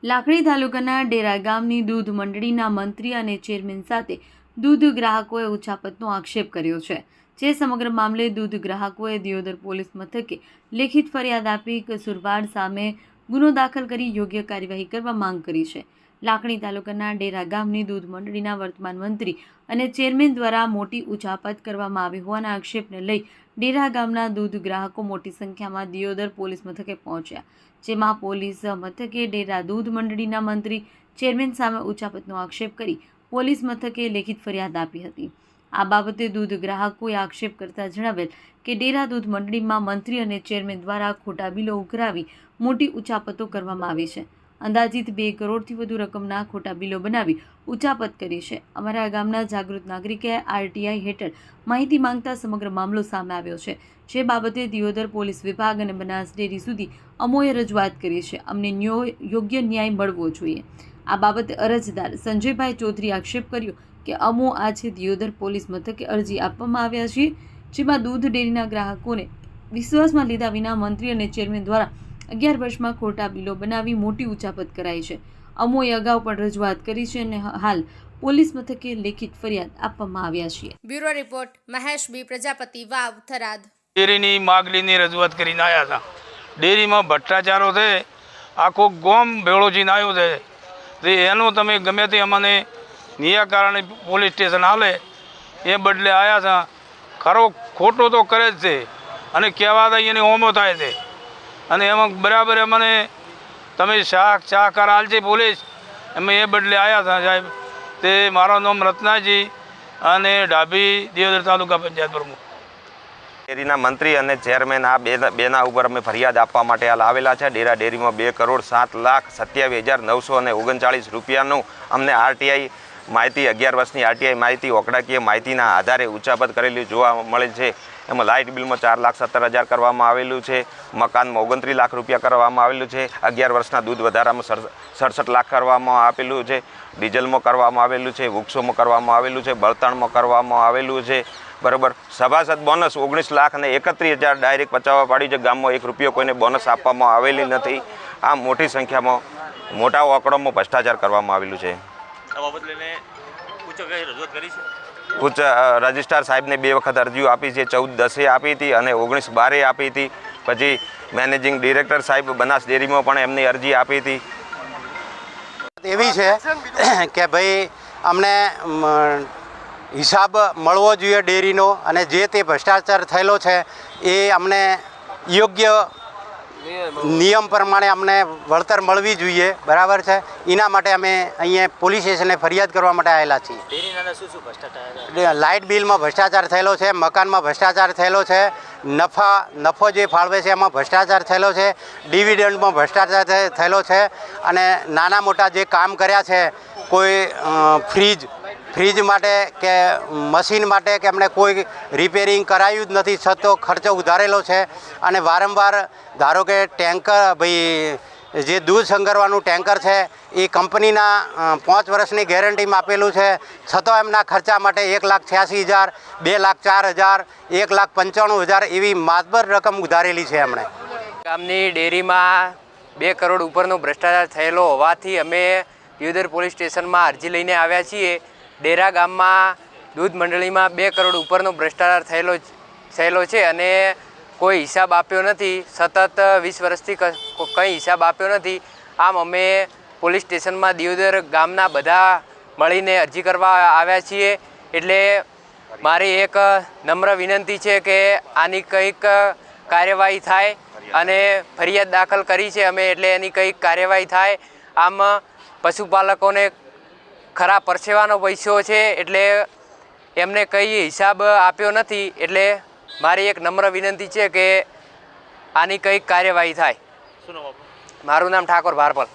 લાખણી તાલુકાના ડેરા ગામની દૂધ મંડળીના મંત્રી અને ચેરમેન સાથે દૂધ ગ્રાહકોએ ઉચાપતનો આક્ષેપ કર્યો છે, જે સમગ્ર મામલે દૂધ ગ્રાહકોએ દિયોદર પોલીસ મથકે લેખિત ફરિયાદ આપી કસૂરવાર સામે ગુનો દાખલ કરી યોગ્ય કાર્યવાહી કરવા માંગ કરી છે। લાખણી તાલુકાના ડેરા ગામની દૂધ મંડળીના વર્તમાન મંત્રી અને ચેરમેન દ્વારા મોટી ઉચાપત કરવામાં આવી હોવાના આક્ષેપને લઈ ડેરા ગામના દૂધ ગ્રાહકો મોટી સંખ્યામાં દિયોદર પોલીસ મથકે પહોંચ્યા, જેમાં પોલીસ મથકે ડેરા દૂધ મંડળીના મંત્રી ચેરમેન સામે ઉચાપતનો આક્ષેપ કરી પોલીસ મથકે લેખિત ફરિયાદ આપી હતી। આ બાબતે દૂધ ગ્રાહકોએ આક્ષેપ કરતા જણાવેલ કે ડેરા દૂધ મંડળીમાં મંત્રી અને ચેરમેન દ્વારા ખોટા બિલો ઉઘરાવી મોટી ઉચાપતો કરવામાં આવી છે। અંદાજિત 2 કરોડથી વધુ રકમના ખોટા બિલો બનાવી ઉચાપત કરી છે। અમારા ગામના જાગૃત નાગરિકે આરટીઆઈ હેઠળ માહિતી માંગતા સમગ્ર મામલો સામે આવ્યો છે, જે બાબતે દિયોદર પોલીસ વિભાગ અને બનાસ ડેરી સુધી અમોએ રજૂઆત કરી છે। અમને યોગ્ય ન્યાય મળવો જોઈએ। આ બાબતે અરજદાર સંજયભાઈ ચૌધરી આક્ષેપ કર્યો કે અમો આજે દિયોદર પોલીસ મથકે અરજી આપવામાં આવ્યા છીએ, જેમાં દૂધ ડેરીના ગ્રાહકોને વિશ્વાસમાં લીધા વિના મંત્રી અને ચેરમેન દ્વારા 11 વર્ષમાં ખોટા બિલો બનાવી મોટી ઉચાપત કરાઈ છે। અમોએ અગાઉ પણ રજૂઆત કરી છે અને હાલ પોલીસ મથકે લેખિત ફરિયાદ આપવામાં આવ્યા છે। બ્યુરો રિપોર્ટ મહેશ બી પ્રજાપતિ વાવ થરાદ। ડેરીની માગણીની રજૂઆત કરીને આવ્યા હતા। ડેરીમાં ભ્રષ્ટાચારો છે, આખો ગોમ ભેળો જઈને આવ્યો છે, તે એનું તમે ગમે તે અમને નિરાકરણ પોલીસ સ્ટેશન હાલે એ બદલે આવ્યા હતા। ખરો ખોટો તો કરે જ છે અને કહેવાતા એની હોમો થાય છે અને એમાં બરાબર અમને તમે શાહકાર હાલશે પોલીસ એમાં એ બદલે આવ્યા હતા સાહેબ। તે મારું નામ રત્નાજી અને ડાભી દિયોદર તાલુકા પંચાયત પ્રમુખ। ડેરીના મંત્રી અને ચેરમેન આ બેના ઉપર અમે ફરિયાદ આપવા માટે હાલ આવેલા છે। ડેરા ડેરીમાં 2,07,27,939 રૂપિયાનું અમને આરટીઆઈ માહિતી 11 વર્ષની આરટીઆઈ માહિતી ઓકડાકીય માહિતીના આધારે ઉચાપત કરેલી જોવા મળે છે। એમાં લાઇટ બિલમાં 4,70,000 કરવામાં આવેલું છે, મકાનમાં 29 લાખ રૂપિયા કરવામાં આવેલું છે, 11 વર્ષના દૂધ વધારામાં 67 લાખ કરવામાં આપેલું છે, ડીઝલમાં કરવામાં આવેલું છે, વૃક્ષોમાં કરવામાં આવેલું છે, બળતણમાં કરવામાં આવેલું છે, બરાબર। સભાસદ બોનસ 19 લાખ અને 31,000 ડાયરેક્ટ પચાવવા પાડી છે। ગામમાં 1 રૂપિયો કોઈને બોનસ આપવામાં આવેલી નથી। આ મોટી સંખ્યામાં મોટા આંકડામાં ભ્રષ્ટાચાર કરવામાં આવેલું છે। ઉચ્ચ રજિસ્ટ્રાર સાહેબને 2 વખત અરજીઓ આપી છે, 14/10 આપી હતી અને 19/12 આપી હતી। પછી મેનેજિંગ ડિરેક્ટર સાહેબ બનાસ ડેરીમાં પણ એમની અરજી આપી હતી। એવી છે કે ભાઈ અમને હિસાબ મળવો જોઈએ ડેરીનો અને જે તે ભ્રષ્ટાચાર થયેલો છે એ અમને યોગ્ય નિયમ પ્રમાણે અમને વળતર મળવી જોઈએ, બરાબર છે। એના માટે અમે અહીંયા પોલીસ સ્ટેશને ફરિયાદ કરવા માટે આવેલા છીએ। લાઇટ બિલમાં ભ્રષ્ટાચાર થયેલો છે, મકાનમાં ભ્રષ્ટાચાર થયેલો છે, નફો જે ફાળવે છે એમાં ભ્રષ્ટાચાર થયેલો છે, ડિવિડન્ડમાં ભ્રષ્ટાચાર થયેલો છે અને નાના મોટા જે કામ કર્યા છે, કોઈ ફ્રીજ માટે કે મશીન માટે કે એમણે કોઈ રિપેરિંગ કરાયું જ નથી, છતાં ખર્ચો ઉધારેલો છે અને વારંવાર ધારો કે ટેન્કર ભાઈ જે દૂધ સંગ્રહવાનું ટેન્કર છે એ કંપનીના 5 વર્ષની ગેરંટીમાં આપેલું છે, છતાં એમના ખર્ચા માટે 1,86,000, 2,04,000, 1,95,000 એવી માતબર રકમ ઉધારેલી છે એમણે। ગામની ડેરીમાં 2 કરોડ ઉપરનો ભ્રષ્ટાચાર થયેલો હોવાથી અમે દિયોદર પોલીસ સ્ટેશનમાં અરજી લઈને આવ્યા છીએ। ડેરા ગામમાં દૂધ મંડળીમાં 2 કરોડ ઉપરનો ભ્રષ્ટાચાર થયેલો છે અને કોઈ હિસાબ આપ્યો નથી, સતત 20 વર્ષથી કંઈ હિસાબ આપ્યો નથી। આમ અમે પોલીસ સ્ટેશનમાં દિયોદર ગામના બધા મળીને અરજી કરવા આવ્યા છીએ। એટલે મારી એક નમ્ર વિનંતી છે કે આની કંઈક કાર્યવાહી થાય અને ફરિયાદ દાખલ કરી છે અમે, એટલે એની કંઈક કાર્યવાહી થાય। આમ પશુપાલકોને ખરા પરસેવાનો પૈસો છે એટલે એમને કંઈ હિસાબ આપ્યો નથી, એટલે મારી એક નમ્ર વિનંતી છે કે આની કંઈક કાર્યવાહી થાય। મારું નામ ઠાકોર ભારપલ।